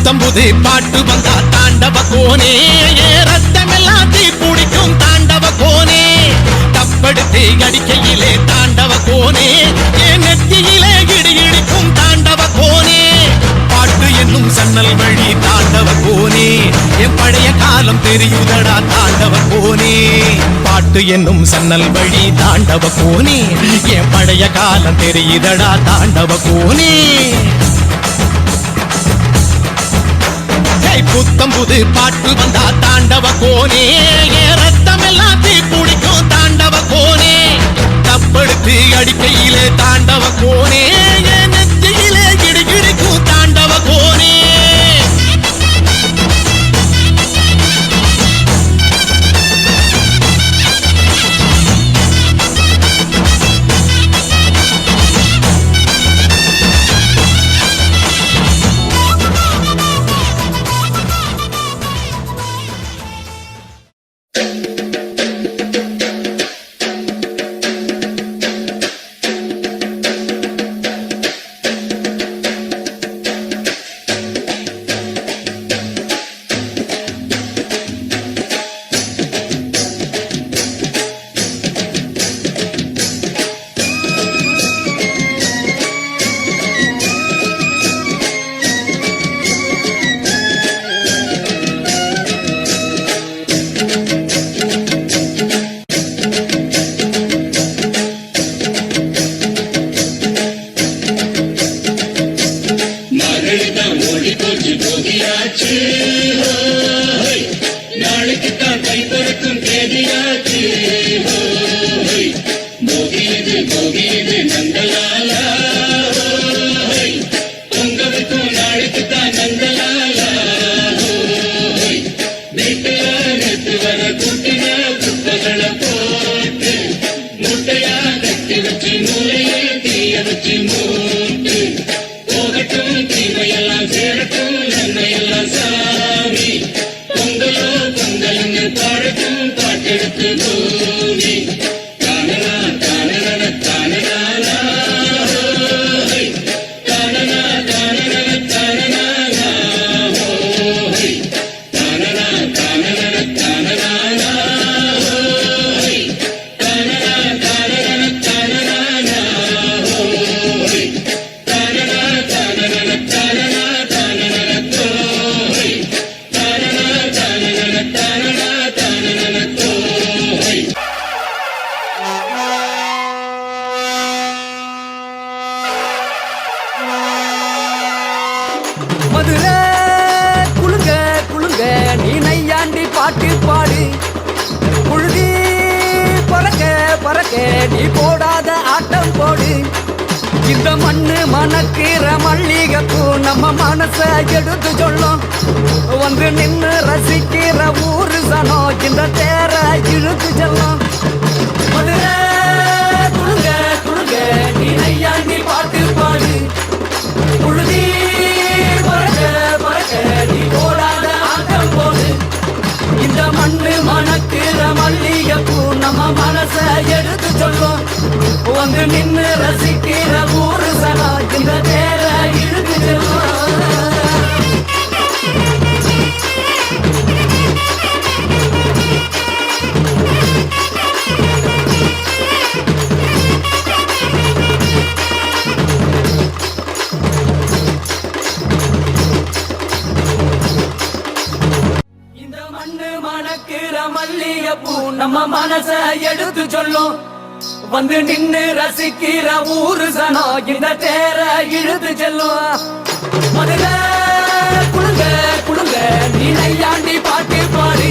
புத்தம்புது பாட்டு வந்தா தாண்டவ கோனே ரத்தமெல்லாம் தீ பிடிக்கும் தாண்டவ கோனே தப்படுத்து அடிக்கையிலே தாண்டவ கோனே நெத்தியிலே இடி இடிக்கும் தாண்டவ கோனே பாட்டு என்னும் சன்னல் வழி தாண்டவ கோனே என் பழைய காலம் தெரியுதடா தாண்டவ கோனே பாட்டு என்னும் சன்னல் வழி தாண்டவ கோனே என் பழைய காலம் தெரியுதடா தாண்டவ கோனே புத்தம்புது பாட்டு வந்தா தாண்டவ கோனே ரத்தமெல்லாம் தீ பிடிக்கும் தாண்டவ கோனே தப்படுத்து அடிக்கையிலே தாண்டவ கோனே நெத்தியிலே இடி இடிக்கும் தாண்டவ கோனே பாட்டு பாடு புழுதி பறக்க பறக்க நீ போடாத ஆட்டம் போடு இந்த மண்ணு மணக்கிற மல்லிகைப்பூ நம்ம மனச எடுத்து சொல்லும் வந்து நின்று ரசிக்கிற ஊரு சனம் இந்த தேர இழுத்து செல்லும் மதுரை குழுங்க குழுங்க நீ நையாண்டி பாட்டு பாடு புழுதி பறக்க பறக்க நீ போடாத ஆட்டம் போடு இந்த மண்ணு மணக்கிற மல்லிகைப்பூ நம்ம மனச எடுத்து சொல்லும் வந்து நின்று ரசிக்கிற ஊரு சனா இந்த தேர இழுத்து செல்லும் மல்லிகைப்பூ நம்ம மனச எடுத்து சொல்லும் வந்து நின்று ரசிக்கிற ஊரு சனா இந்த தேர இழுத்து செல்லும் மதுரை குழுங்க குழுங்க நீ நையாண்டி பாட்டு பாடு